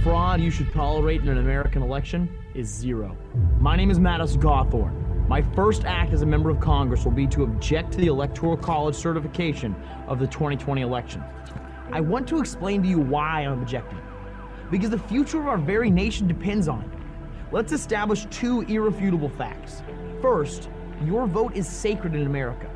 fraud you should tolerate in an American election is zero. My name is Mattis Gawthorne. My first act as a member of Congress will be to object to the Electoral College certification of the 2020 election. I want to explain to you why I'm objecting. Because the future of our very nation depends on it. Let's establish two irrefutable facts. First, your vote is sacred in America.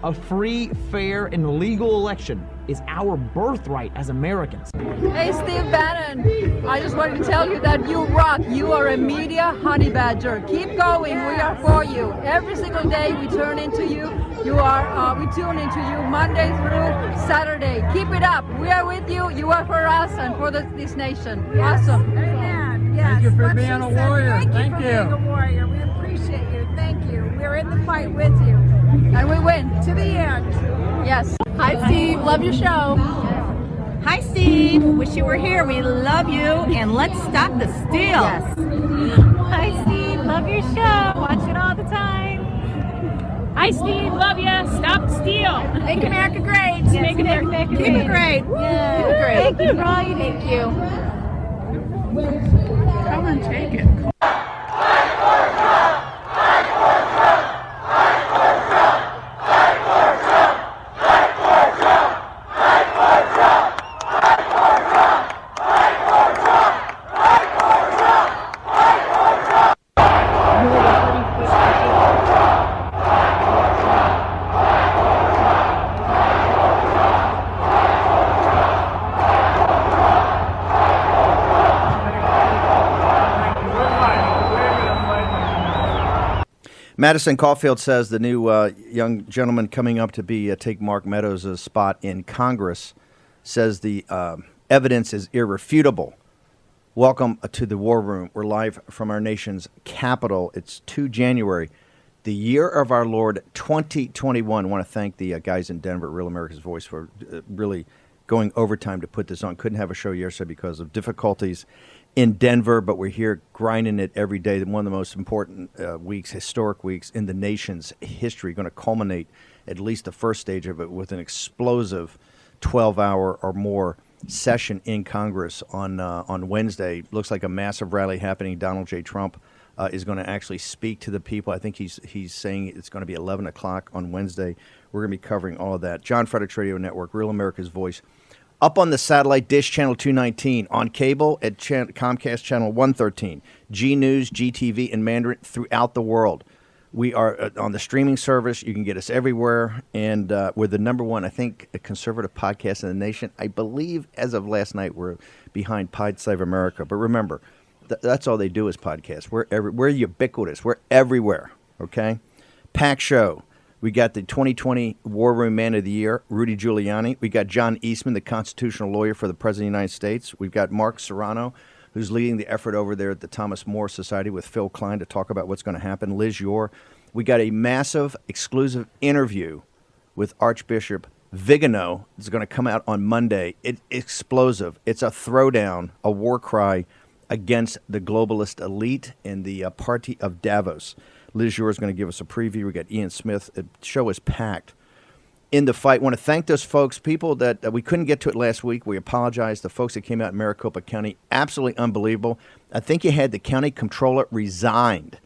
A free, fair, and legal election is our birthright as Americans. Hey, Steve Bannon, I just wanted to tell you that you rock. You are a media honey badger. Keep going. We are for you. Every single day we turn into you. We tune into you Monday through Saturday. Keep it up. We are with you. You are for us and for this nation. Yes. Awesome. Amen. Yes. Thank you for being a warrior. Thank you for being a warrior. We appreciate you. Thank you. We're in the fight with you. And we win. To the end. Yes. Hi, Steve. Love your show. Hi, Steve. Wish you were here. We love you. And let's stop the steal. Yes. Hi, Steve. Love your show. Watch it all the time. Hi, Steve. Love ya. Stop the steal. Make America great. Yes, make America great. Keep it great. Yeah. Keep it great. Thank you, Ryan. Thank you. Come and take it. Madison Caulfield says the new young gentleman coming up to take Mark Meadows' spot in Congress says the evidence is irrefutable. Welcome to the War Room. We're live from our nation's capital. It's 2 January, the year of our Lord 2021. I want to thank the guys in Denver, Real America's Voice, for really going overtime to put this on. Couldn't have a show yesterday because of difficulties in Denver, but we're here grinding it every day. One of the most important weeks, historic weeks in the nation's history, going to culminate at least the first stage of it with an explosive 12-hour or more session in Congress on Wednesday. Looks like a massive rally happening. Donald J. Trump is going to actually speak to the people. I think he's saying it's going to be 11 o'clock on Wednesday. We're going to be covering all of that. John Fredericks Radio Network, Real America's Voice. Up on the satellite dish, channel 219, on cable at Comcast channel 113, G News, GTV, and Mandarin throughout the world. We are on the streaming service. You can get us everywhere, and we're the number one, I think, a conservative podcast in the nation. I believe, as of last night, we're behind Pod Save America. But remember, that's all they do is podcasts. We're ubiquitous. We're everywhere, okay? Pack show. We got the 2020 War Room Man of the Year, Rudy Giuliani. We got John Eastman, the constitutional lawyer for the President of the United States. We've got Mark Serrano, who's leading the effort over there at the Thomas More Society with Phil Klein to talk about what's going to happen. Liz Yore. We got a massive exclusive interview with Archbishop Vigano. It's going to come out on Monday. It's explosive. It's a throwdown, a war cry against the globalist elite and the party of Davos. Liz Yore is going to give us a preview. We got Ian Smith. The show is packed. In the fight, I want to thank those folks, people that we couldn't get to it last week. We apologize. The folks that came out in Maricopa County, absolutely unbelievable. I think you had the county comptroller resigned.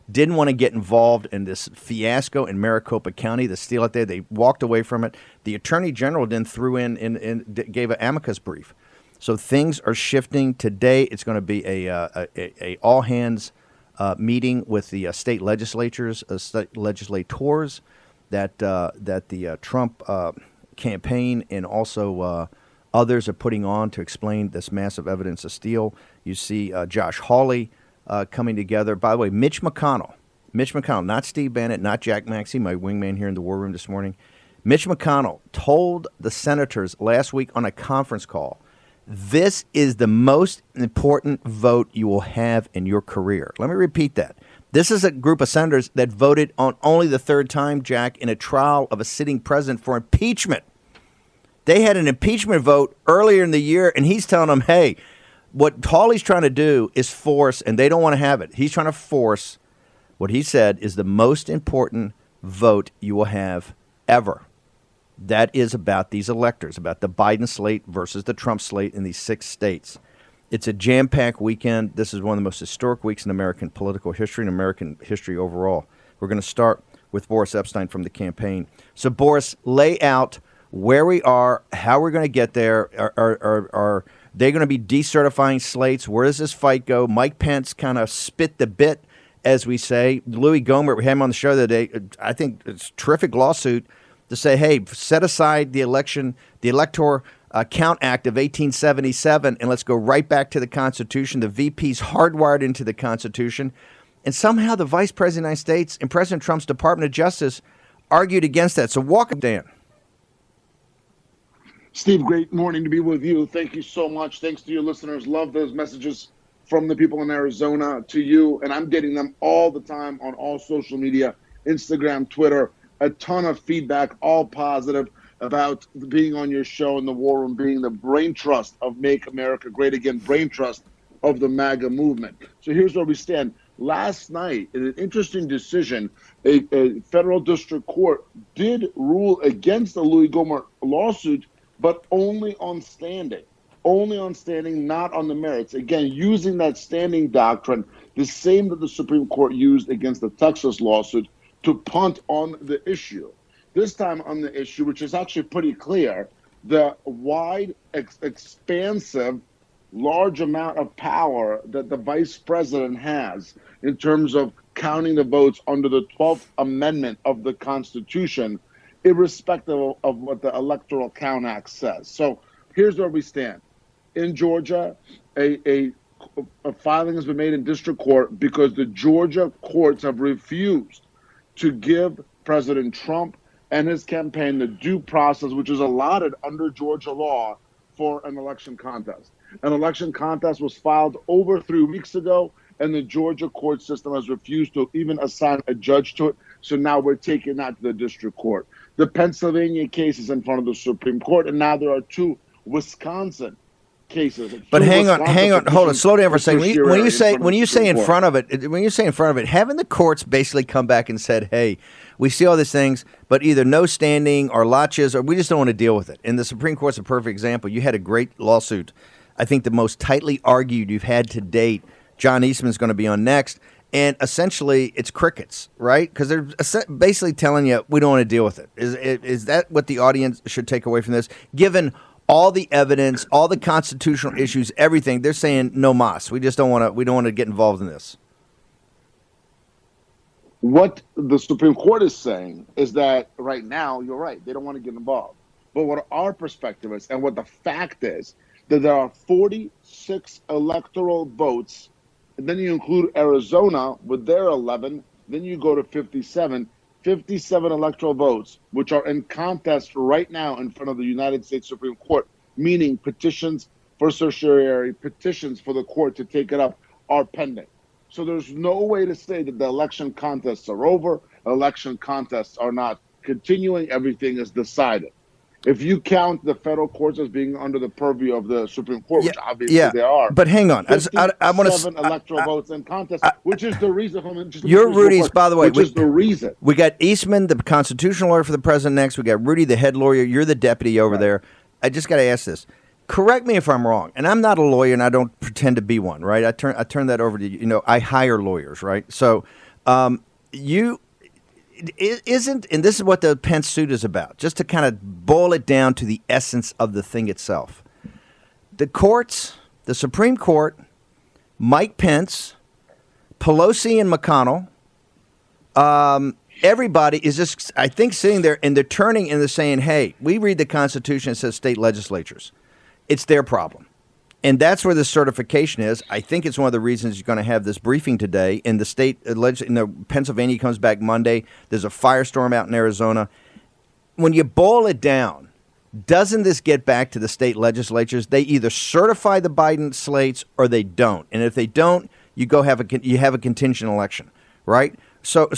Didn't want to get involved in this fiasco in Maricopa County, the steal out there. They walked away from it. The attorney general then threw in and gave an amicus brief. So things are shifting. Today it's going to be a all hands meeting with the state legislators, state legislators that the Trump campaign and also others are putting on to explain this massive evidence of steal. You see Josh Hawley coming together. By the way, Mitch McConnell, not Steve Bannon, not Jack Maxey, my wingman here in the War Room this morning. Mitch McConnell told the senators last week on a conference call, this is the most important vote you will have in your career. Let me repeat that. This is a group of senators that voted on only the third time, Jack, in a trial of a sitting president for impeachment. They had an impeachment vote earlier in the year, and he's telling them, hey, what Hawley's trying to do is force, and they don't want to have it. He's trying to force what he said is the most important vote you will have ever. That is about these electors, about the Biden slate versus the Trump slate in these 6 states. It's a jam-packed weekend. This is one of the most historic weeks in American political history and American history overall. We're going to start with Boris Epshteyn from the campaign. So, Boris, lay out where we are, how we're going to get there. Are they going to be decertifying slates? Where does this fight go? Mike Pence kind of spit the bit, as we say. Louis Gohmert, we had him on the show the other day. I think it's a terrific lawsuit to say, hey, set aside the Electoral Count Act of 1877, and let's go right back to the Constitution. The VP's hardwired into the Constitution. And somehow the Vice President of the United States and President Trump's Department of Justice argued against that. So walk it, Dan. Steve, great morning to be with you. Thank you so much. Thanks to your listeners. Love those messages from the people in Arizona to you. And I'm getting them all the time on all social media, Instagram, Twitter, a ton of feedback, all positive about being on your show in the War Room, being the brain trust of Make America Great Again, brain trust of the MAGA movement. So here's where we stand. Last night, in an interesting decision, a federal district court did rule against the Louis Gohmert lawsuit, but only on standing, not on the merits. Again, using that standing doctrine, the same that the Supreme Court used against the Texas lawsuit, to punt on the issue. This time on the issue, which is actually pretty clear, the wide, expansive, large amount of power that the vice president has in terms of counting the votes under the 12th Amendment of the Constitution, irrespective of what the Electoral Count Act says. So here's where we stand. In Georgia, a filing has been made in district court because the Georgia courts have refused to give President Trump and his campaign the due process which is allotted under Georgia law for an election contest. An election contest was filed over 3 weeks ago, and the Georgia court system has refused to even assign a judge to it. So now we're taking that to the district court. The Pennsylvania case is in front of the Supreme Court, and now there are 2 Wisconsin cases. But hang on, hold on, slow down for a second. When you say in front of it, haven't the courts basically come back and said, hey, we see all these things, but either no standing or laches, or we just don't want to deal with it. And the Supreme Court's a perfect example. You had a great lawsuit, I think the most tightly argued you've had to date. John Eastman's going to be on next. And essentially, it's crickets, right? Because they're basically telling you, we don't want to deal with it. Is that what the audience should take away from this? Given all the evidence, all the constitutional issues, everything, they're saying no mas. We just don't want to. We don't want to get involved in this. What the Supreme Court is saying is that right now, you're right, they don't want to get involved. But what our perspective is, and what the fact is, that there are 46 electoral votes, and then you include Arizona with their 11, then you go to 57 electoral votes, which are in contest right now in front of the United States Supreme Court, meaning petitions for certiorari, petitions for the court to take it up are pending. So there's no way to say that the election contests are over, election contests are not continuing, everything is decided. If you count the federal courts as being under the purview of the Supreme Court, which obviously they are, but hang on, I want to electoral votes in contest, which is the reason. You're Rudy's, by the way. Which is the reason. We got Eastman, the constitutional lawyer for the president, next. We got Rudy, the head lawyer. You're the deputy over there. I just got to ask this. Correct me if I'm wrong, and I'm not a lawyer, and I don't pretend to be one. Right? I turn that over to you. I hire lawyers. Right? So, isn't, and this is what the Pence suit is about, just to kind of boil it down to the essence of the thing itself. The courts, the Supreme Court, Mike Pence, Pelosi and McConnell, everybody is just, I think, sitting there and they're turning and they're saying, hey, we read the Constitution, it says state legislatures. It's their problem. And that's where the certification is. I think it's one of the reasons you're going to have this briefing today. And the state, Pennsylvania comes back Monday. There's a firestorm out in Arizona. When you boil it down, doesn't this get back to the state legislatures? They either certify the Biden slates or they don't. And if they don't, you have a contingent election, right? So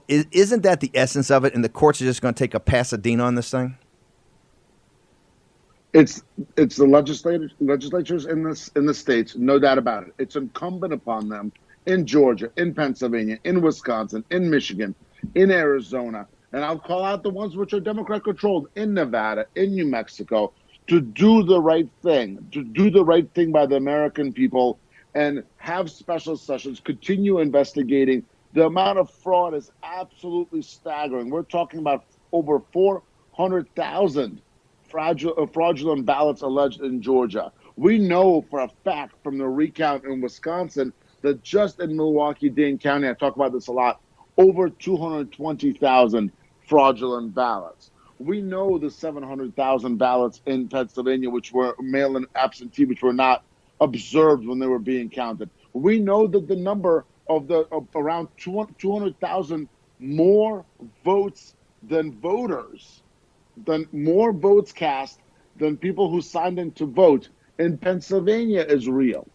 isn't that the essence of it? And the courts are just going to take a Pasadena on this thing? It's the legislatures in the states, no doubt about it. It's incumbent upon them in Georgia, in Pennsylvania, in Wisconsin, in Michigan, in Arizona, and I'll call out the ones which are Democrat controlled, in Nevada, in New Mexico, to do the right thing, by the American people and have special sessions, continue investigating. The amount of fraud is absolutely staggering. We're talking about over 400,000 fraudulent ballots alleged in Georgia. We know for a fact from the recount in Wisconsin that just in Milwaukee-Dane County, I talk about this a lot, over 220,000 fraudulent ballots. We know the 700,000 ballots in Pennsylvania, which were mail-in absentee, which were not observed when they were being counted. We know that the number of around 200,000 more votes than voters, more votes cast than people who signed in to vote in Pennsylvania is real.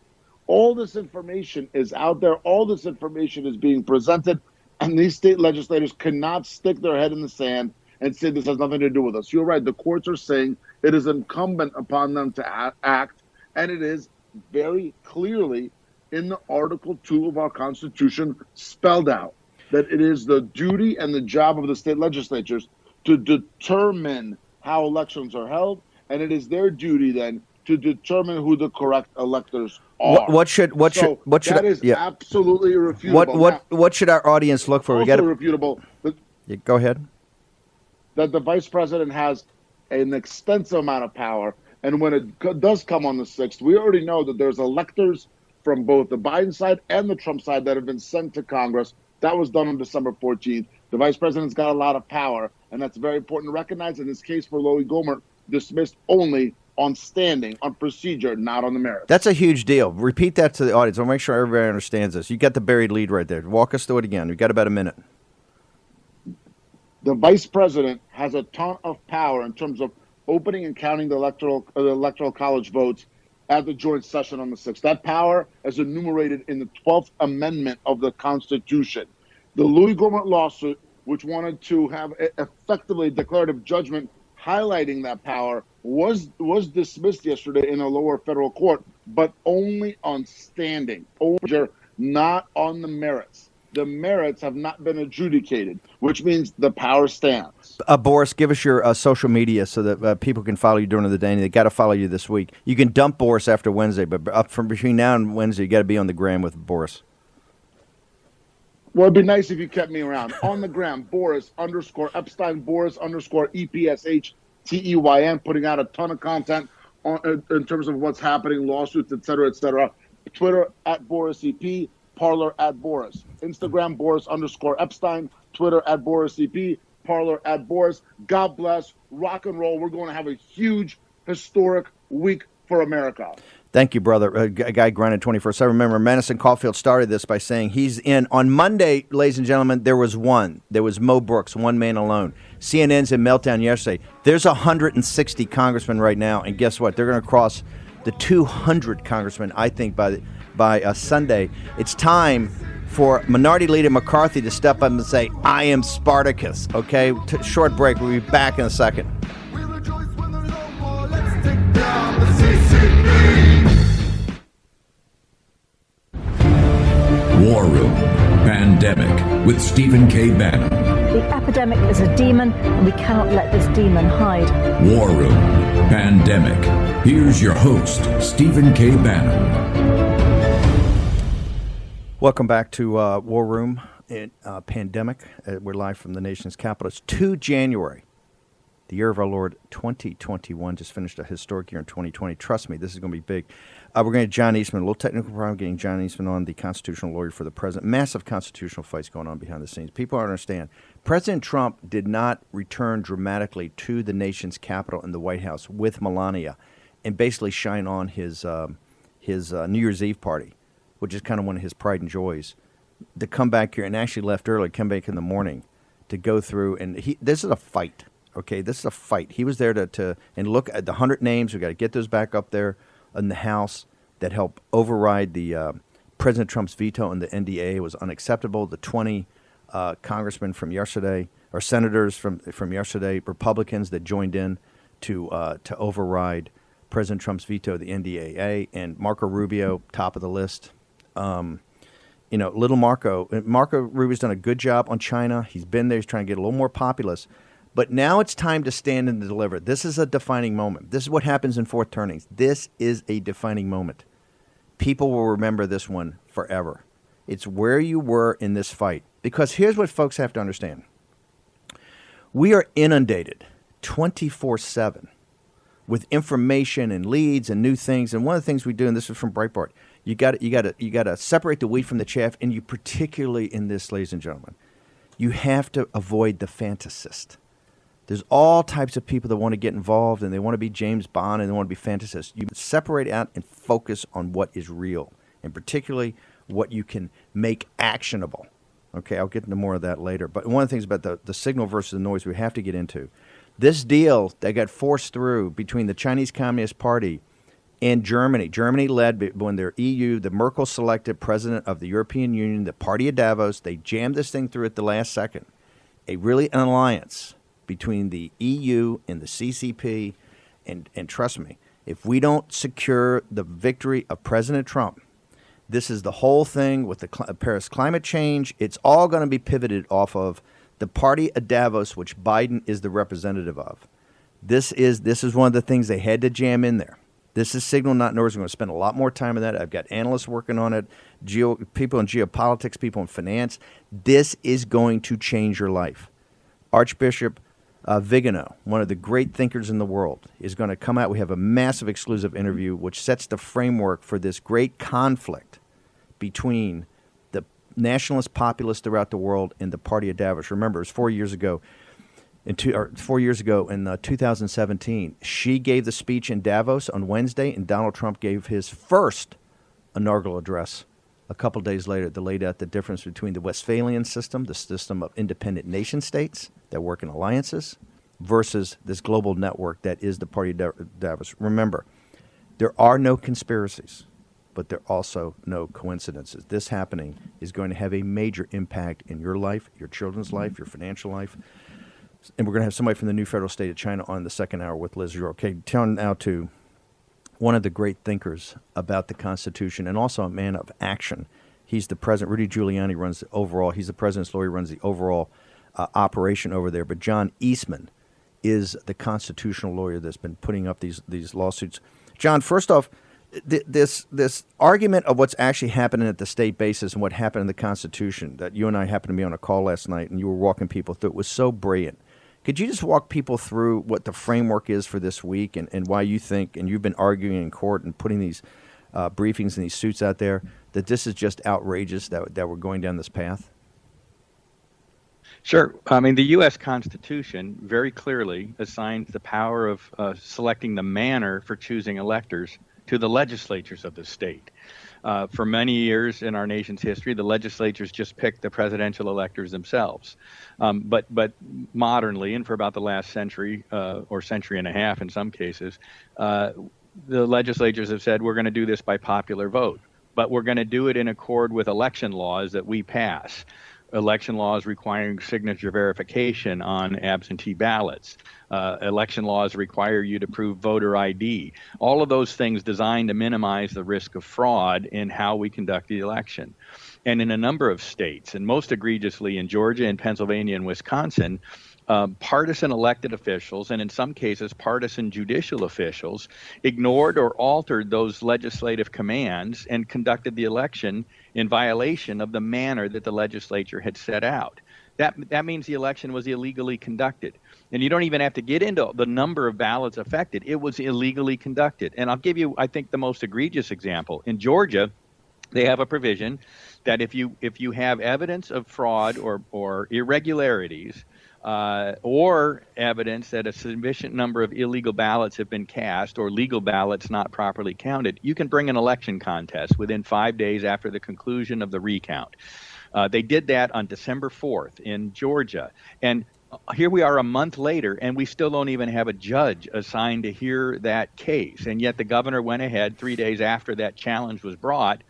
All this information is out there. All this information is being presented, and these state legislators cannot stick their head in the sand and say this has nothing to do with us. You're right. The courts are saying it is incumbent upon them to act, and it is very clearly in the Article 2 of our Constitution spelled out that it is the duty and the job of the state legislatures to determine how elections are held, and it is their duty then to determine who the correct electors are. What should that is absolutely irrefutable. What should our audience look for? Also irrefutable. Go ahead. That the vice president has an extensive amount of power, and when it does come on the 6th, we already know that there's electors from both the Biden side and the Trump side that have been sent to Congress. That was done on December 14th. The vice president's got a lot of power, and that's very important to recognize. In this case for Louis Gohmert, dismissed only on standing, on procedure, not on the merits. That's a huge deal. Repeat that to the audience. I'll make sure everybody understands this. You got the buried lead right there. Walk us through it again. We've got about a minute. The vice president has a ton of power in terms of opening and counting the electoral college votes at the joint session on the 6th. That power is enumerated in the 12th Amendment of the Constitution. The Louis Gohmert lawsuit, which wanted to have effectively a declarative judgment highlighting that power, was dismissed yesterday in a lower federal court, but only on standing, not on the merits. The merits have not been adjudicated, which means the power stands. Boris, give us your social media so that people can follow you during the day, and they got to follow you this week. You can dump Boris after Wednesday, but up from between now and Wednesday, you got to be on the gram with Boris. Well, it'd be nice if you kept me around. On the gram, Boris _Epshteyn, Boris _EPSHTEYN, putting out a ton of content in terms of what's happening, lawsuits, et cetera, et cetera. Twitter @BorisEP. Parler @Boris. Instagram, Boris _Epshteyn. Twitter @BorisEP. Parler @Boris. God bless. Rock and roll. We're going to have a huge, historic week for America. Thank you, brother. A guy grinded 24/7. Remember, Madison Caulfield started this by saying he's in. On Monday, ladies and gentlemen, there was one. There was Mo Brooks, one man alone. CNN's in meltdown yesterday. There's 160 congressmen right now, and guess what? They're going to cross the 200 congressmen, I think, by Sunday. It's time for Minority Leader McCarthy to step up and say, I am Spartacus. Okay? Short break. We'll be back in a second. War Room Pandemic with Stephen K. Bannon. The epidemic is a demon, and we cannot let this demon hide. War Room Pandemic. Here's your host, Stephen K. Bannon. Welcome back to War Room Pandemic. We're live from the nation's capital. It's 2 January. The year of our Lord 2021 just finished a historic year in 2020. Trust me, this is going to be big. We're going to get John Eastman, a little technical problem getting John Eastman on, the constitutional lawyer for the president. Massive constitutional fights going on behind the scenes. People don't understand. President Trump did not return dramatically to the nation's capital in the White House with Melania and basically shine on his New Year's Eve party, which is kind of one of his pride and joys, to come back here and actually left early, come back in the morning to go through. And this is a fight. Okay, this is a fight. He was there to look at the 100 names. We've got to get those back up there in the House that help override the President Trump's veto on the NDA. It was unacceptable. The 20 congressmen from yesterday, or senators from yesterday, Republicans that joined in to override President Trump's veto of the NDAA, and Marco Rubio, top of the list. Little Marco Rubio's done a good job on China. He's been there. He's trying to get a little more populist. But now it's time to stand and deliver. This is a defining moment. This is what happens in fourth turnings. This is a defining moment. People will remember this one forever. It's where you were in this fight. Because here's what folks have to understand. We are inundated 24/7 with information and leads and new things. And one of the things we do, and this is from Breitbart, you got to separate the wheat from the chaff. And you particularly in this, ladies and gentlemen, you have to avoid the fantasist. There's all types of people that want to get involved and they want to be James Bond and they want to be fantasists. You separate out and focus on what is real, and particularly what you can make actionable. Okay, I'll get into more of that later. But one of the things about the signal versus the noise we have to get into, this deal that got forced through between the Chinese Communist Party and Germany. Germany led when their EU, the Merkel selected president of the European Union, the party of Davos. They jammed this thing through at the last second. An alliance between the EU and the CCP. And trust me, if we don't secure the victory of President Trump, this is the whole thing with the Paris climate change. It's all going to be pivoted off of the party of Davos, which Biden is the representative of. This is one of the things they had to jam in there. This is signal, not noise. We're going to spend a lot more time on that. I've got analysts working on it, people in geopolitics, people in finance. This is going to change your life. Archbishop Vigano, one of the great thinkers in the world, is going to come out. We have a massive exclusive interview which sets the framework for this great conflict between the nationalist populists throughout the world and the party of Davos. Remember, it was 4 years ago. In 2017, she gave the speech in Davos on Wednesday, and Donald Trump gave his first inaugural address a couple days later that laid out the difference between the Westphalian system, the system of independent nation states that work in alliances, versus this global network that is the party of Davos. Remember, there are no conspiracies, but there are also no coincidences. This happening is going to have a major impact in your life, your children's life, your financial life. And we're going to have somebody from the new federal state of China on the second hour with Liz Zero. Okay, turn now to one of the great thinkers about the Constitution and also a man of action. He's the president. Rudy Giuliani runs the overall. He's the president's lawyer, runs the overall operation over there. But John Eastman is the constitutional lawyer that's been putting up these lawsuits. John, first off, this argument of what's actually happening at the state basis and what happened in the Constitution that you and I happened to be on a call last night and you were walking people through, it was so brilliant. Could you just walk people through what the framework is for this week and why you think, and you've been arguing in court and putting these briefings and these suits out there, that this is just outrageous that we're going down this path? Sure. I mean, the U.S. Constitution very clearly assigns the power of selecting the manner for choosing electors to the legislatures of the state. For many years in our nation's history, the legislatures just picked the presidential electors themselves. But modernly, and for about the last century or century and a half in some cases, the legislatures have said we're going to do this by popular vote, but we're going to do it in accord with election laws that we pass. Election laws requiring signature verification on absentee ballots. Election laws require you to prove voter ID. All of those things designed to minimize the risk of fraud in how we conduct the election. And in a number of states, and most egregiously in Georgia and Pennsylvania and Wisconsin, partisan elected officials, and in some cases partisan judicial officials, ignored or altered those legislative commands and conducted the election in violation of the manner that the legislature had set out. That means the election was illegally conducted. And you don't even have to get into the number of ballots affected. It was illegally conducted. And I'll give you, I think, the most egregious example. In Georgia, they have a provision that if you have evidence of fraud or irregularities, or evidence that a sufficient number of illegal ballots have been cast or legal ballots not properly counted, you can bring an election contest within 5 days after the conclusion of the recount. They did that on December 4th in Georgia. And here we are a month later, and we still don't even have a judge assigned to hear that case. And yet the governor went ahead 3 days after that challenge was brought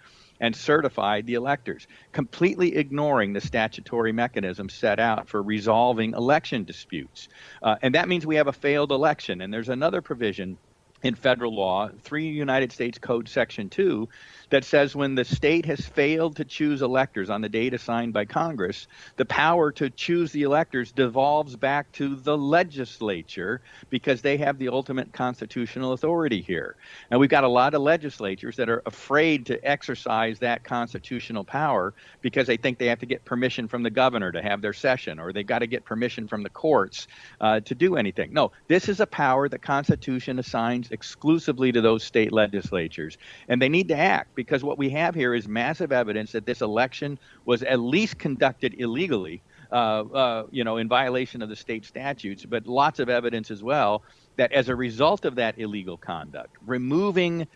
and certified the electors, completely ignoring the statutory mechanism set out for resolving election disputes. And that means we have a failed election. And there's another provision in federal law, 3 United States Code Section 2, that says when the state has failed to choose electors on the date assigned by Congress, the power to choose the electors devolves back to the legislature because they have the ultimate constitutional authority here. And we've got a lot of legislatures that are afraid to exercise that constitutional power because they think they have to get permission from the governor to have their session, or they've got to get permission from the courts to do anything. No, this is a power the Constitution assigns exclusively to those state legislatures, and they need to act, because what we have here is massive evidence that this election was at least conducted illegally, in violation of the state statutes, but lots of evidence as well that as a result of that illegal conduct, removing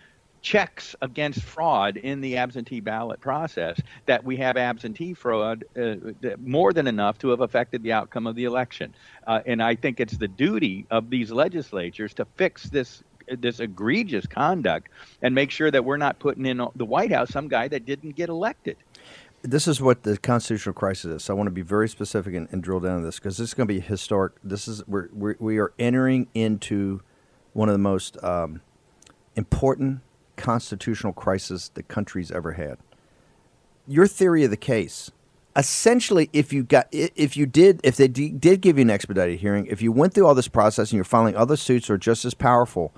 checks against fraud in the absentee ballot process, that we have absentee fraud more than enough to have affected the outcome of the election. And I think it's the duty of these legislatures to fix this egregious conduct and make sure that we're not putting in the White House some guy that didn't get elected. This is what the constitutional crisis is. So I want to be very specific and drill down on this, because this is going to be historic. We are entering into one of the most important constitutional crisis the country's ever had. Your theory of the case, essentially, if they did give you an expedited hearing, if you went through all this process and you're filing other suits that are just as powerful,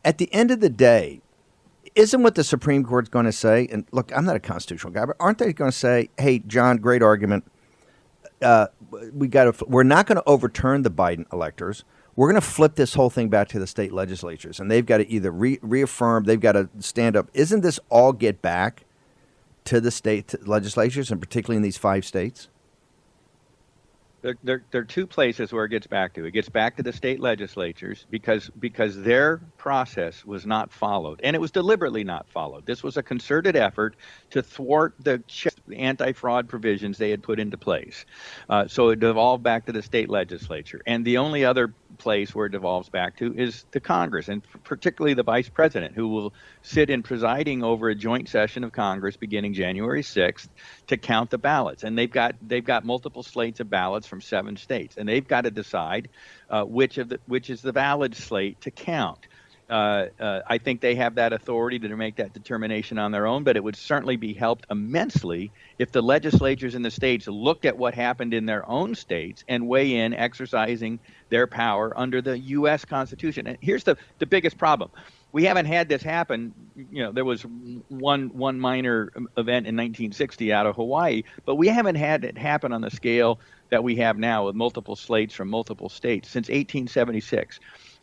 at the end of the day, isn't what the Supreme Court's going to say? And look, I'm not a constitutional guy, but aren't they going to say, "Hey, John, great argument. We're not going to overturn the Biden electors. We're going to flip this whole thing back to the state legislatures, and they've got to either reaffirm, they've got to stand up." Isn't this all get back to the state legislatures, and particularly in these 5 states? There are 2 places where it gets back to. It gets back to the state legislatures because their process was not followed, and it was deliberately not followed. This was a concerted effort to thwart the anti-fraud provisions they had put into place. So it devolved back to the state legislature. And the only other place where it devolves back to is the Congress, and particularly the vice president, who will sit in presiding over a joint session of Congress beginning January 6th to count the ballots. And they've got multiple slates of ballots from 7 states, and they've got to decide which is the valid slate to count. I think they have that authority to make that determination on their own, but it would certainly be helped immensely if the legislatures in the states looked at what happened in their own states and weigh in, exercising their power under the U.S. Constitution. And here's the biggest problem. We haven't had this happen. There was one minor event in 1960 out of Hawaii, but we haven't had it happen on the scale that we have now with multiple slates from multiple states since 1876.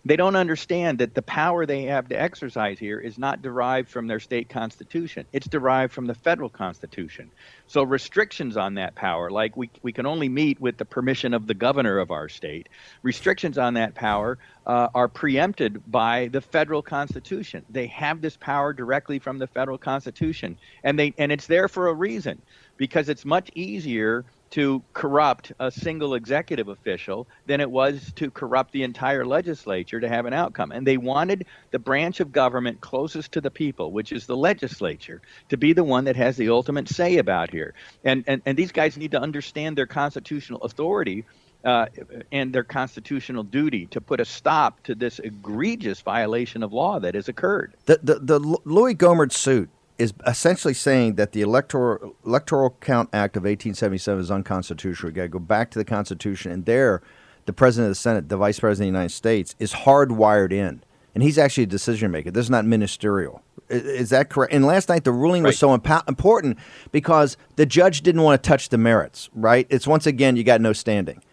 They don't understand that the power they have to exercise here is not derived from their state constitution. It's derived from the federal constitution. So restrictions on that power, like we can only meet with the permission of the governor of our state, restrictions on that power are preempted by the federal constitution. They have this power directly from the federal constitution, and it's there for a reason, because it's much easier to corrupt a single executive official than it was to corrupt the entire legislature to have an outcome. And they wanted the branch of government closest to the people, which is the legislature, to be the one that has the ultimate say about here. And these guys need to understand their constitutional authority and their constitutional duty to put a stop to this egregious violation of law that has occurred. The Louis Gohmert suit is essentially saying that the Electoral Count Act of 1877 is unconstitutional. We've got to go back to the Constitution, and there, the President of the Senate, the Vice President of the United States, is hardwired in, and he's actually a decision maker. This is not ministerial. Is that correct? And last night, the ruling was so important because the judge didn't want to touch the merits, right? It's, once again, you got no standing.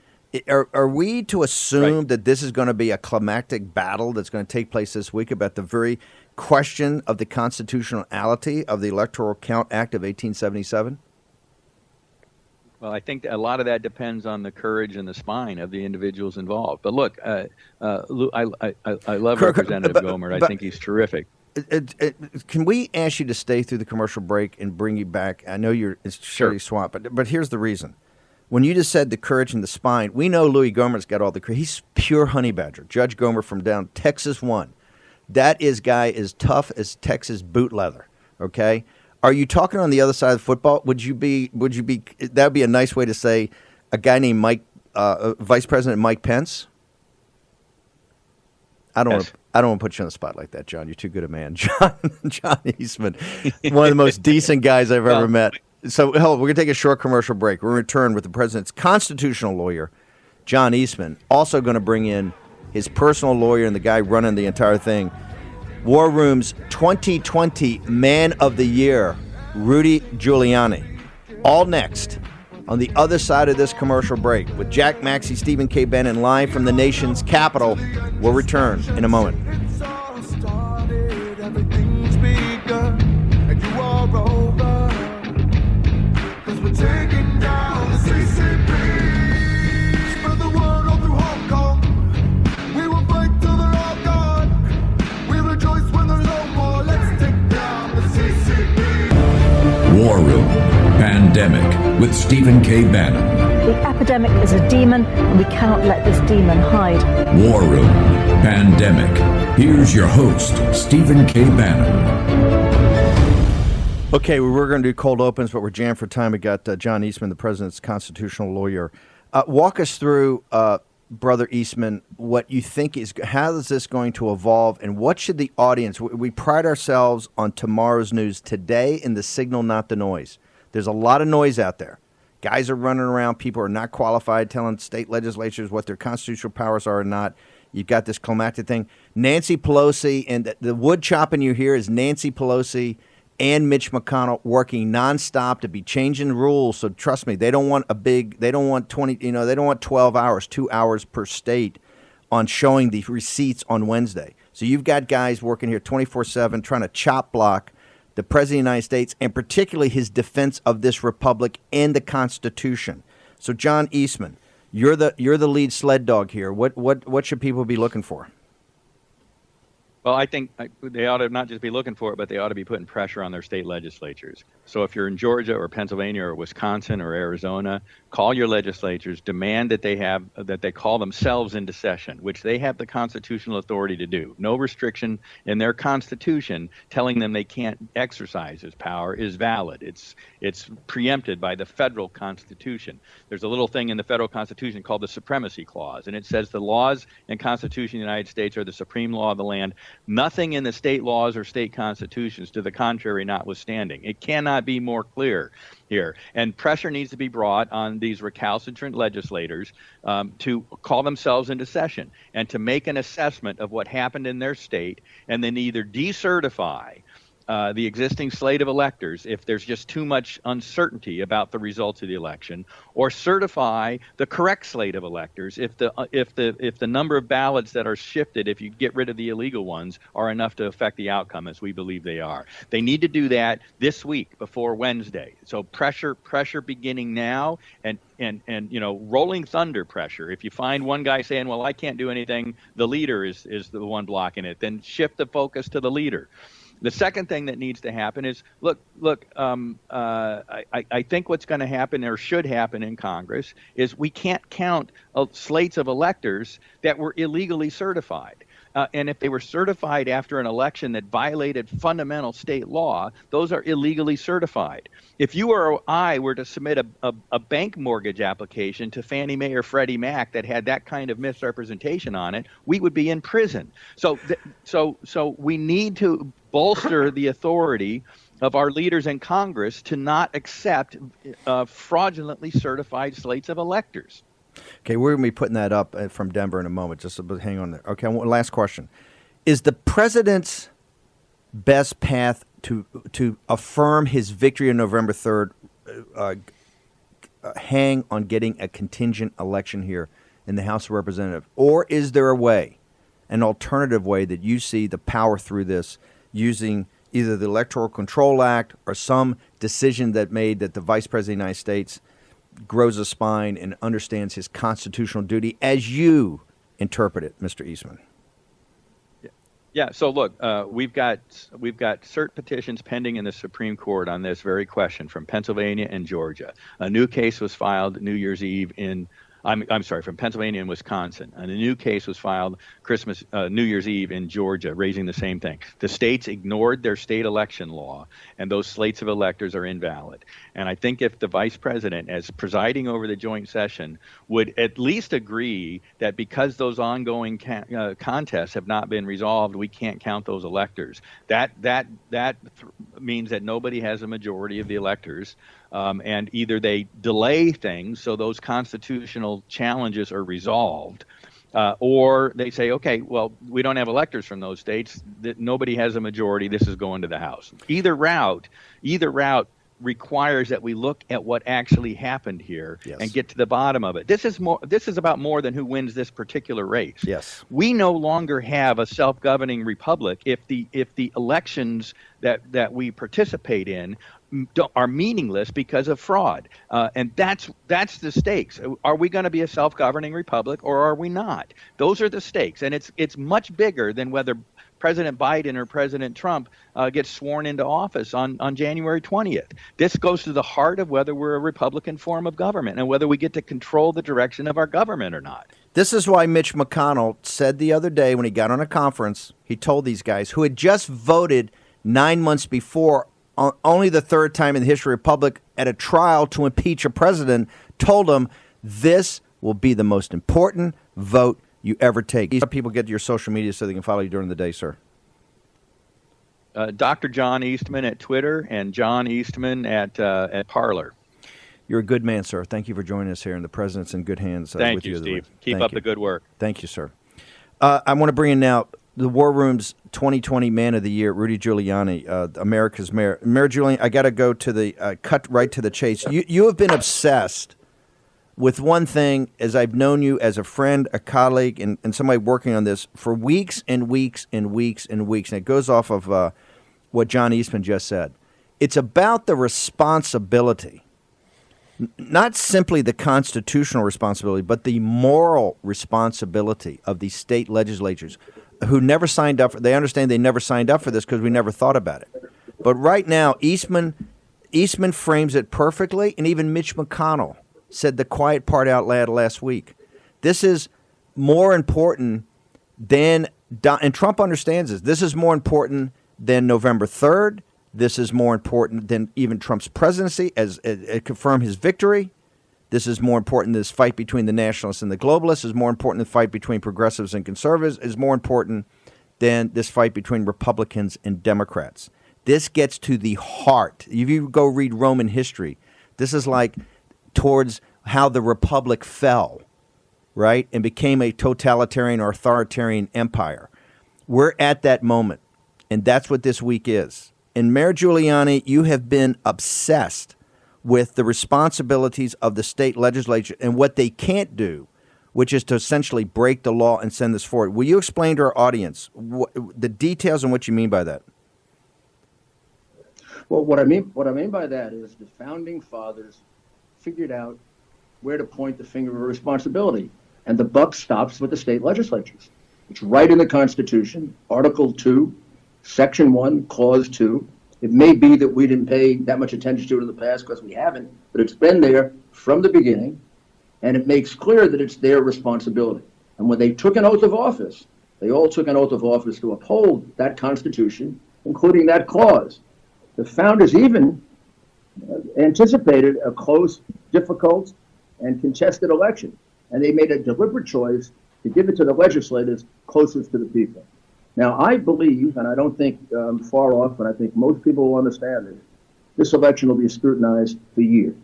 Are we to assume that this is going to be a climactic battle that's going to take place this week about the very question of the constitutionality of the Electoral Count Act of 1877? Well, I think a lot of that depends on the courage and the spine of the individuals involved. But look, I love Representative Gohmert. I think he's terrific. Can we ask you to stay through the commercial break and bring you back? I know it's Shirley Swamp, but here's the reason. When you just said the courage and the spine, we know Louis Gohmert's got all the courage. He's pure honey badger. Judge Gohmert from down Texas 1. That guy is tough as Texas boot leather. Okay, are you talking on the other side of the football? Would you be? That would be a nice way to say a guy named Vice President Mike Pence. I don't. I don't want to put you on the spot like that, John. You're too good a man. John Eastman, one of the most decent guys I've ever met. So, hell, we're going to take a short commercial break. We're going to return with the president's constitutional lawyer, John Eastman. Also going to bring in his personal lawyer and the guy running the entire thing, War Room's 2020 Man of the Year, Rudy Giuliani. All next on the other side of this commercial break with Jack Maxey, Stephen K. Bannon live from the nation's capital. We'll return in a moment. War Room Pandemic with Stephen K. Bannon. The epidemic is a demon, and we cannot let this demon hide. War Room Pandemic. Here's your host, Stephen K. Bannon. Okay, we were going to do cold opens, but we're jammed for time. We got John Eastman, the president's constitutional lawyer. Walk us through, Brother Eastman, what you think is, how is this going to evolve, and what should the audience, we pride ourselves on tomorrow's news today in the signal, not the noise. There's a lot of noise out there. Guys are running around. People are not qualified, telling state legislatures what their constitutional powers are or not. You've got this climactic thing. Nancy Pelosi, and the wood chopping you hear is Nancy Pelosi and Mitch McConnell working nonstop to be changing rules. So trust me, they don't want they don't want 12 hours, 2 hours per state on showing the receipts on Wednesday. So you've got guys working here 24/7 trying to chop block the President of the United States, and particularly his defense of this republic and the Constitution. So, John Eastman, you're the lead sled dog here. What should people be looking for? Well, I think they ought to not just be looking for it, but they ought to be putting pressure on their state legislatures. So if you're in Georgia or Pennsylvania or Wisconsin or Arizona, call your legislatures, demand that they call themselves into session, which they have the constitutional authority to do. No restriction in their constitution telling them they can't exercise this power is valid. It's preempted by the federal constitution. There's a little thing in the federal constitution called the Supremacy Clause, and it says the laws and Constitution of the United States are the supreme law of the land. Nothing in the state laws or state constitutions to the contrary notwithstanding. It cannot be more clear here. And pressure needs to be brought on these recalcitrant legislators to call themselves into session and to make an assessment of what happened in their state, and then either decertify the existing slate of electors if there's just too much uncertainty about the results of the election, or certify the correct slate of electors if the number of ballots that are shifted, if you get rid of the illegal ones, are enough to affect the outcome as we believe they are. They need to do that this week before Wednesday. So pressure beginning now, and rolling thunder pressure. If you find one guy saying, well, I can't do anything, the leader is the one blocking it, then shift the focus to the leader. The second thing that needs to happen is, I think what's going to happen or should happen in Congress is we can't count slates of electors that were illegally certified. And if they were certified after an election that violated fundamental state law, those are illegally certified. If you or I were to submit a bank mortgage application to Fannie Mae or Freddie Mac that had that kind of misrepresentation on it, we would be in prison. So we need to bolster the authority of our leaders in Congress to not accept fraudulently certified slates of electors. Okay, we're going to be putting that up from Denver in a moment. Just hang on there. Okay, one last question. Is the president's best path to affirm his victory on November 3rd hang on getting a contingent election here in the House of Representatives? Or is there a way, an alternative way, that you see the power through this using either the Electoral Control Act or some decision that made that the Vice President of the United States grows a spine and understands his constitutional duty as you interpret it, Mr. Eastman? Yeah. So look, we've got cert petitions pending in the Supreme Court on this very question from Pennsylvania and Georgia. A new case was filed New Year's Eve in I'm sorry, from Pennsylvania and Wisconsin. And a new case was filed New Year's Eve in Georgia, raising the same thing. The states ignored their state election law, and those slates of electors are invalid. And I think if the vice president, as presiding over the joint session, would at least agree that because those ongoing contests have not been resolved, we can't count those electors. That means that nobody has a majority of the electors. And either they delay things so those constitutional challenges are resolved, or they say, okay, well, we don't have electors from those states. Nobody has a majority. This is going to the House. Either route requires that we look at what actually happened here and get to the bottom of it. This is about more than who wins this particular race. Yes. We no longer have a self-governing republic if the elections that we participate in are meaningless because of fraud. And that's the stakes. Are we going to be a self-governing republic or are we not? Those are the stakes. And it's much bigger than whether President Biden or President Trump gets sworn into office on January 20th. This goes to the heart of whether we're a Republican form of government and whether we get to control the direction of our government or not. This is why Mitch McConnell said the other day when he got on a conference, he told these guys who had just voted 9 months before, only the third time in the history of the Republic, at a trial to impeach a president, told them this will be the most important vote you ever take. How people get to your social media so they can follow you during the day, sir? Dr. John Eastman at Twitter and John Eastman at Parler. You're a good man, sir. Thank you for joining us here, and the president's in good hands. Thank you, Steve. Keep up the good work. Thank you, sir. I want to bring in now the War Room's 2020 Man of the Year, Rudy Giuliani, America's mayor. Mayor Giuliani, I got to go to the cut right to the chase. You have been obsessed with one thing, as I've known you as a friend, a colleague, and somebody working on this for weeks and weeks and weeks and weeks. And it goes off of what John Eastman just said. It's about the responsibility, not simply the constitutional responsibility, but the moral responsibility of these state legislatures who never signed up. They understand they never signed up for this because we never thought about it. But right now, Eastman frames it perfectly, and even Mitch McConnell said the quiet part out loud last week. This is more important than, and Trump understands this, this is more important than November 3rd. This is more important than even Trump's presidency as it confirmed his victory. This is more important than this fight between the nationalists and the globalists. Is more important than the fight between progressives and conservatives. Is more important than this fight between Republicans and Democrats. This gets to the heart. If you go read Roman history, this is like towards how the Republic fell, right, and became a totalitarian or authoritarian empire. We're at that moment, and that's what this week is. And Mayor Giuliani, you have been obsessed with the responsibilities of the state legislature and what they can't do, which is to essentially break the law and send this forward. Will you explain to our audience the details and what you mean by that? Well, what I mean by that is the founding fathers figured out where to point the finger of responsibility, and the buck stops with the state legislatures. It's right in the Constitution, Article 2, Section 1, Clause 2. It may be that we didn't pay that much attention to it in the past because we haven't, but it's been there from the beginning, and it makes clear that it's their responsibility. And when they took an oath of office, they all took an oath of office to uphold that Constitution, including that clause. The founders even anticipated a close, difficult, and contested election, and they made a deliberate choice to give it to the legislators closest to the people. Now, I believe, and I don't think far off, and I think most people will understand this election will be scrutinized for years,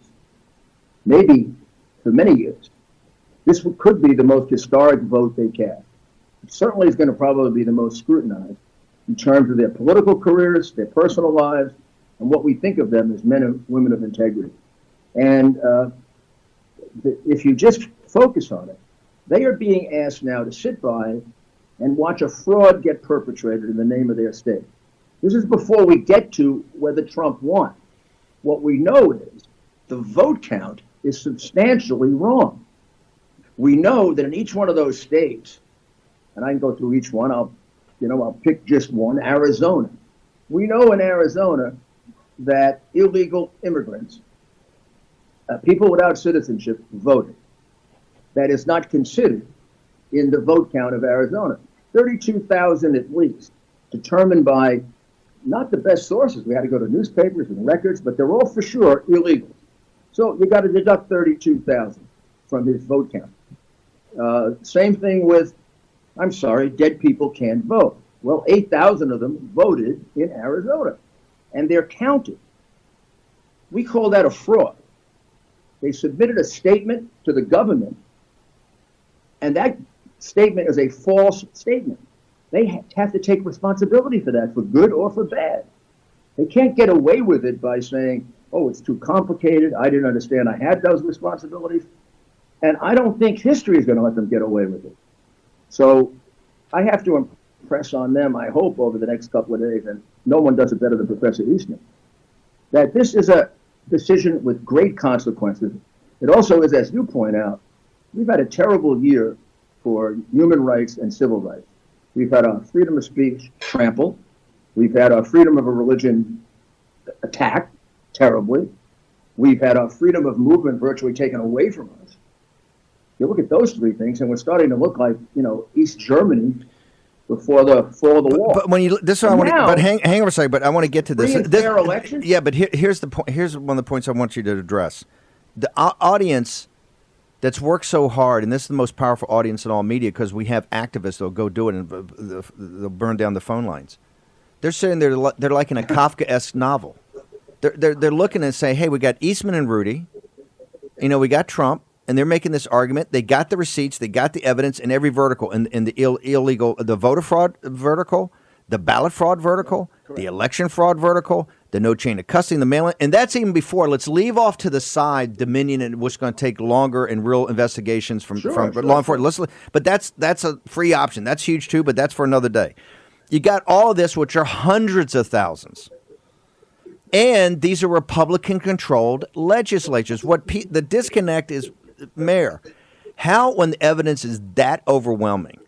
maybe for many years. This could be the most historic vote they cast. It certainly is going to probably be the most scrutinized in terms of their political careers, their personal lives, and what we think of them as men and women of integrity. And if you just focus on it, they are being asked now to sit by and watch a fraud get perpetrated in the name of their state. This is before we get to whether Trump won. What we know is the vote count is substantially wrong. We know that in each one of those states, and I can go through each one, I'll pick just one, Arizona. We know in Arizona that illegal immigrants, people without citizenship, voted. that is not considered in the vote count of Arizona. 32,000 at least, determined by not the best sources. We had to go to newspapers and records, but they're all for sure illegal. So you got to deduct 32,000 from his vote count. Same thing with, I'm sorry, dead people can't vote. Well, 8,000 of them voted in Arizona, and they're counted. We call that a fraud. They submitted a statement to the government, and that statement is a false statement. They have to take responsibility for that, for good or for bad. They can't get away with it by saying, oh, it's too complicated, I didn't understand I had those responsibilities. And I don't think history is going to let them get away with it. So I have to impress on them, I hope, over the next couple of days, and no one does it better than Professor Eastman, that this is a decision with great consequences. It also is, as you point out, we've had a terrible year for human rights and civil rights. We've had our freedom of speech trampled. We've had our freedom of a religion attacked terribly. We've had our freedom of movement virtually taken away from us. You look at those three things, and we're starting to look like, East Germany before the fall of the wall. But when you this, I want to. But hang over a second. But I want to get to this. Free and fair elections. Yeah, but here's the point. Here's one of the points I want you to address. The audience that's worked so hard, and this is the most powerful audience in all media because we have activists that'll go do it and they'll burn down the phone lines. They're sitting there, they're like in a Kafka-esque novel. They're looking and saying, hey, we got Eastman and Rudy, we got Trump, and they're making this argument. They got the receipts, they got the evidence in every vertical, in the illegal, the voter fraud vertical, the ballot fraud vertical, the election fraud vertical, the no chain of custody, the mail-in, and that's even before. Let's leave off to the side Dominion and what's going to take longer and real investigations from law enforcement. But that's a free option. That's huge too, but that's for another day. You got all of this, which are hundreds of thousands, and these are Republican-controlled legislatures. The disconnect is, Mayor, how when the evidence is that overwhelming,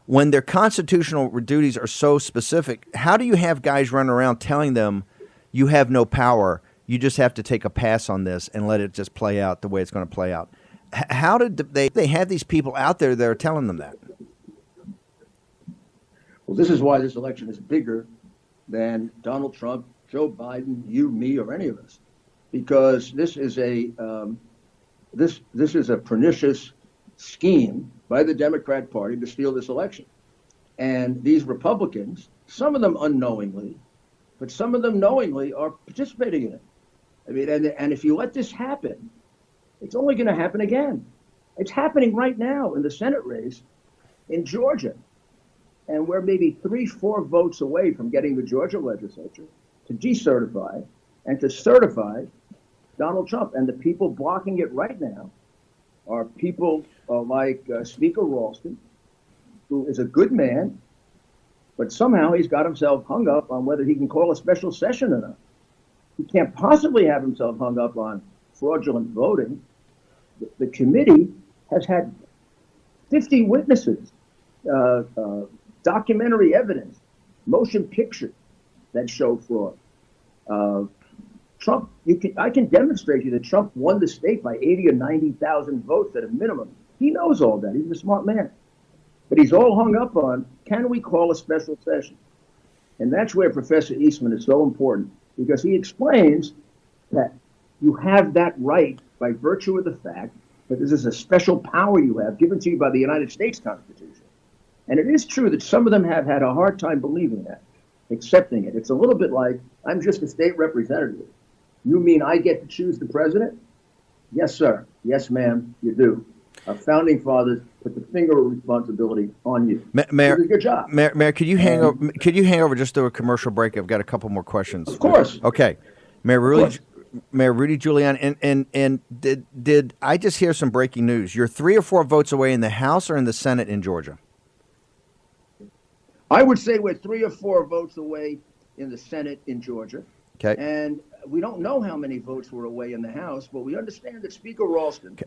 when their constitutional duties are so specific, how do you have guys running around telling them you have no power, you just have to take a pass on this and let it just play out the way it's going to play out? How did they have these people out there that are telling them that? Well, this is why this election is bigger than Donald Trump, Joe Biden, you, me, or any of us, because this is a pernicious scheme by the Democrat Party to steal this election. And these Republicans, some of them unknowingly, but some of them knowingly, are participating in it. I mean, and if you let this happen, it's only going to happen again. It's happening right now in the Senate race in Georgia. And we're maybe 3-4 votes away from getting the Georgia legislature to decertify and to certify Donald Trump. And the people blocking it right now are people like Speaker Ralston, who is a good man, but somehow he's got himself hung up on whether he can call a special session or not. He can't possibly have himself hung up on fraudulent voting. The committee has had 50 witnesses, documentary evidence, motion pictures that show fraud. Trump, I can demonstrate to you that Trump won the state by 80 or 90,000 votes at a minimum. He knows all that. He's a smart man. But he's all hung up on, can we call a special session? And that's where Professor Eastman is so important, because he explains that you have that right by virtue of the fact that this is a special power you have given to you by the United States Constitution. And it is true that some of them have had a hard time believing that, accepting it. It's a little bit like, I'm just a state representative. You mean I get to choose the president? Yes, sir. Yes, ma'am, you do. Our founding fathers put the finger of responsibility on you. Mayor, you did a good job. Mayor, could you hang over? Could you hang over just through a commercial break? I've got a couple more questions. Of course. Okay, Mayor Rudy Giuliani, and did I just hear some breaking news? You're 3 or 4 votes away in the House or in the Senate in Georgia? I would say we're 3 or 4 votes away in the Senate in Georgia. Okay. And we don't know how many votes were away in the House, but we understand that Speaker Ralston,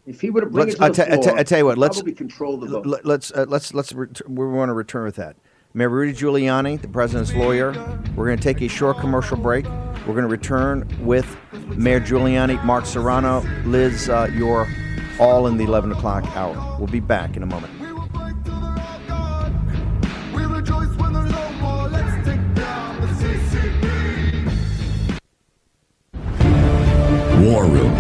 if he were to bring it to the floor, I tell you what, let's probably control the vote. We want to return with that. Mayor Rudy Giuliani, the president's lawyer. We're going to take a short commercial break. We're going to return with Mayor Giuliani, Mark Serrano, Liz, your all in the 11 o'clock hour. We'll be back in a moment. War Room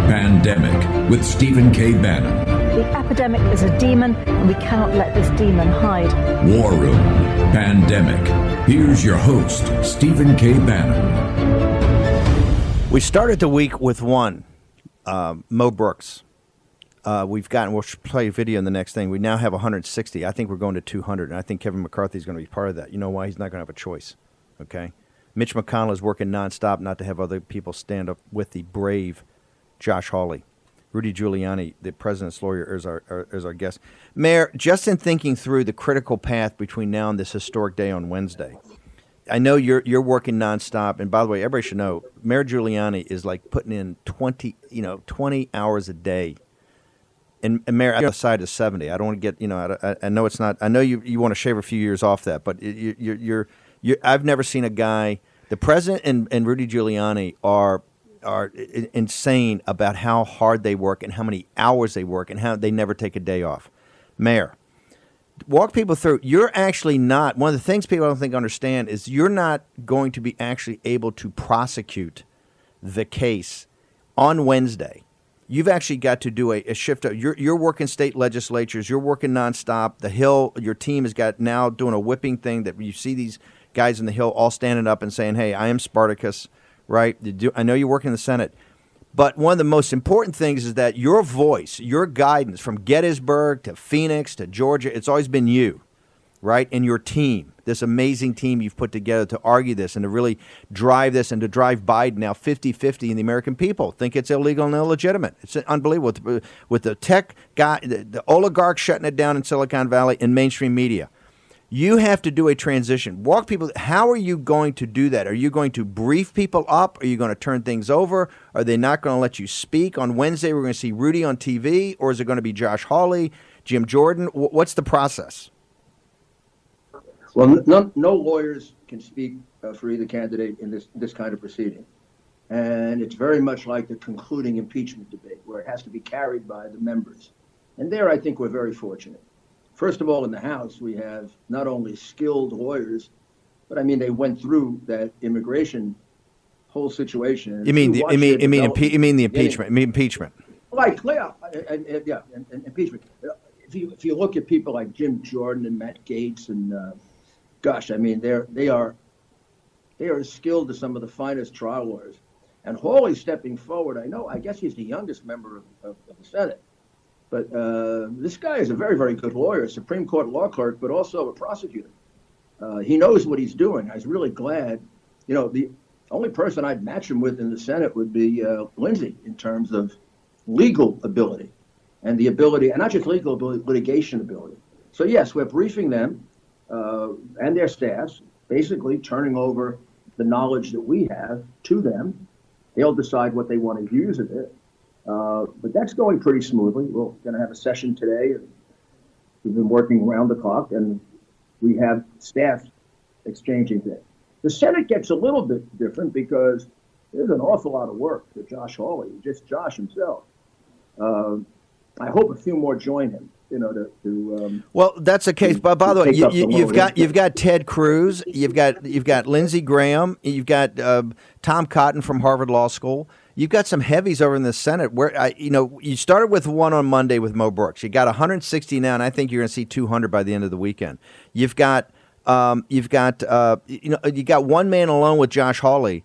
Pandemic with Stephen K. Bannon. The epidemic is a demon, and we cannot let this demon hide. War Room Pandemic. Here's your host, Stephen K. Bannon. We started the week with one, Mo Brooks. We'll play a video in the next thing. We now have 160. I think we're going to 200, and I think Kevin McCarthy is going to be part of that. You know why? He's not going to have a choice, okay? Mitch McConnell is working nonstop not to have other people stand up with the brave Josh Hawley. Rudy Giuliani, the president's lawyer, is our guest. Mayor, just in thinking through the critical path between now and this historic day on Wednesday, I know you're working nonstop, and by the way, everybody should know Mayor Giuliani is like putting in 20 hours a day. And Mayor, I'm on the side of 70. I don't want to get, I know it's not. I know you want to shave a few years off that, but you're I've never seen a guy. The president and Rudy Giuliani are insane about how hard they work and how many hours they work and how they never take a day off. Mayor, walk people through. You're actually not, one of the things people I don't think understand is you're not going to be actually able to prosecute the case on Wednesday. You've actually got to do a shift. You're working state legislatures. You're working nonstop. The Hill, your team has got now doing a whipping thing that you see these guys in the Hill all standing up and saying, hey, I am Spartacus. Right? I know you work in the Senate. But one of the most important things is that your voice, your guidance from Gettysburg to Phoenix to Georgia, it's always been you, right? And your team, this amazing team you've put together to argue this and to really drive this and to drive Biden now 50-50 in the American people. Think it's illegal and illegitimate. It's unbelievable. With the tech guy, the oligarchs shutting it down in Silicon Valley and mainstream media. You have to do a transition. Walk people. How are you going to do that? Are you going to brief people up? Are you going to turn things over? Are they not going to let you speak? On Wednesday, we're going to see Rudy on TV, or is it going to be Josh Hawley, Jim Jordan? What's the process? Well, no lawyers can speak for either candidate in this kind of proceeding. And it's very much like the concluding impeachment debate, where it has to be carried by the members. And there, I think we're very fortunate. First of all, in the House, we have not only skilled lawyers, but I mean, they went through that immigration whole situation. You mean the impeachment? Impeachment. Like, yeah, and impeachment. If you look at people like Jim Jordan and Matt Gaetz and gosh, I mean, they are as skilled as some of the finest trial lawyers. And Hawley stepping forward, I guess he's the youngest member of the Senate. But this guy is a very, very good lawyer, Supreme Court law clerk, but also a prosecutor. He knows what he's doing. I was really glad. The only person I'd match him with in the Senate would be Lindsey in terms of legal ability and the ability, and not just legal ability, litigation ability. So, yes, we're briefing them and their staffs, basically turning over the knowledge that we have to them. They'll decide what they want to use of it. But that's going pretty smoothly. We're going to have a session today. We've been working around the clock, and we have staff exchanging things. The Senate gets a little bit different because there's an awful lot of work for Josh Hawley, just Josh himself. I hope a few more join him. Well, that's the case. But by the way, you've got Ted Cruz, you've got Lindsey Graham, you've got Tom Cotton from Harvard Law School. You've got some heavies over in the Senate where, you started with one on Monday with Mo Brooks. You got 160 now, and I think you're going to see 200 by the end of the weekend. You got one man alone with Josh Hawley.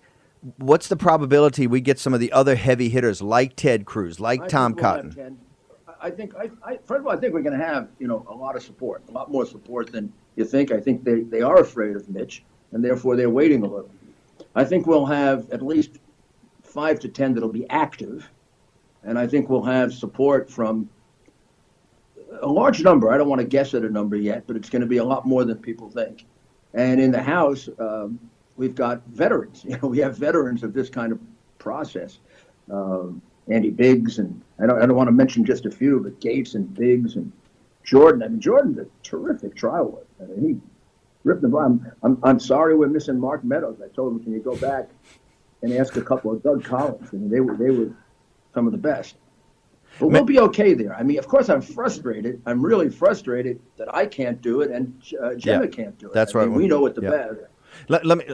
What's the probability we get some of the other heavy hitters like Ted Cruz, like Tom Cotton? First of all, I think we're going to have, a lot of support, a lot more support than you think. I think they are afraid of Mitch, and therefore they're waiting a little. I think we'll have at least 5 to 10 that'll be active, and I think we'll have support from a large number. I don't want to guess at a number yet, but it's going to be a lot more than people think. And in the House, we've got veterans. We have veterans of this kind of process. Andy Biggs, and I don't want to mention just a few, but Gates and Biggs and Jordan. I mean, Jordan's a terrific trial lawyer. I mean, he ripped the. I'm sorry we're missing Mark Meadows. I told him, can you go back and ask a couple of Doug Collins? I mean, they were some of the best. But we'll be okay there. I mean, of course, I'm frustrated. I'm really frustrated that I can't do it and Gemma can't do it. That's right. We know it the best. Let me.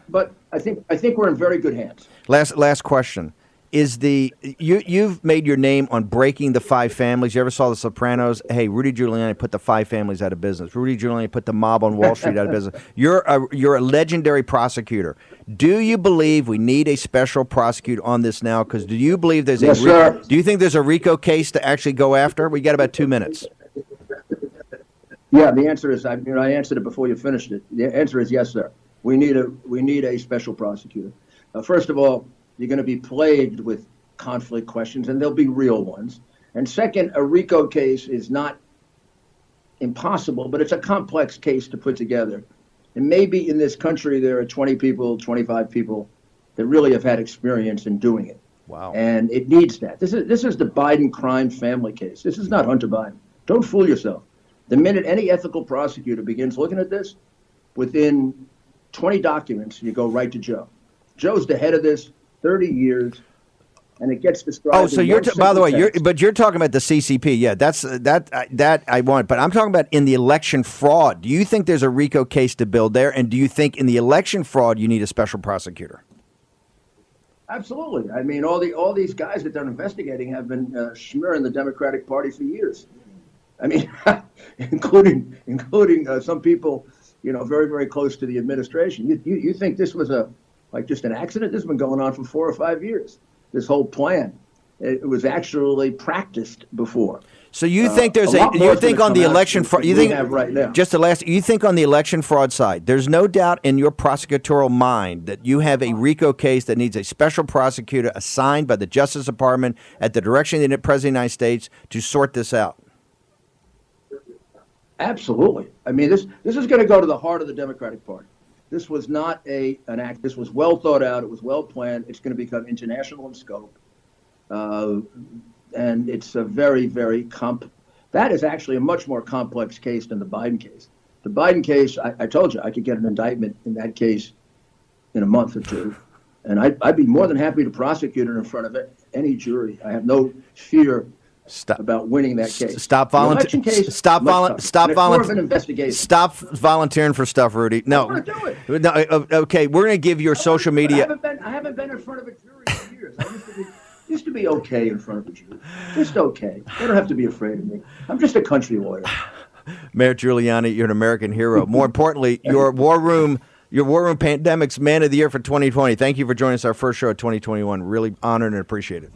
But I think we're in very good hands. Last question. Is you've made your name on breaking the 5 families. You ever saw The Sopranos? Hey, Rudy Giuliani put the 5 families out of business. Rudy Giuliani put the mob on Wall Street out of business. You're a legendary prosecutor. Do you believe we need a special prosecutor on this now? Because do you believe there's do you think there's a RICO case to actually go after? We got about 2 minutes. Yeah, the answer is I answered it before you finished it. The answer is yes, sir. We need a special prosecutor. First of all, you're going to be plagued with conflict questions, and there'll be real ones. And second, a RICO case is not impossible, but it's a complex case to put together. And maybe in this country there are 20 people, 25 people that really have had experience in doing it. Wow. And it needs that. This is the Biden crime family case. This is not Hunter Biden. Don't fool yourself. The minute any ethical prosecutor begins looking at this, within 20 documents, you go right to Joe. Joe's the head of this, 30 years, and it gets described. Oh, so by the way, you're talking about the CCP. Yeah, that I want. But I'm talking about in the election fraud. Do you think there's a RICO case to build there? And do you think in the election fraud you need a special prosecutor? Absolutely. I mean, all these guys that they're investigating have been smearing the Democratic Party for years. I mean, including some people, very, very close to the administration. You think this was just an accident? This has been going on for 4 or 5 years. This whole plan, it was actually practiced before. So you think you think on the election fraud, you think right now. You think on the election fraud side, there's no doubt in your prosecutorial mind that you have a RICO case that needs a special prosecutor assigned by the Justice Department at the direction of the President of the United States to sort this out. Absolutely. I mean, this is going to go to the heart of the Democratic Party. This was not an act. This was well thought out. It was well planned. It's going to become international in scope. And it's a very, very that is actually a much more complex case than the Biden case. The Biden case, I told you, I could get an indictment in that case in a month or two. And I'd be more than happy to prosecute it in front of any jury. I have no fear about winning that case. Stop volunteering. Stop volunteering for stuff, Rudy. No. I do it. No. Okay, we're going to give your social media. I haven't been in front of a jury for years. I used to be okay in front of a jury. Just okay. They don't have to be afraid of me. I'm just a country lawyer. Mayor Giuliani, you're an American hero. More importantly, your War Room Pandemics Man of the Year for 2020. Thank you for joining us our first show of 2021. Really honored and appreciate it.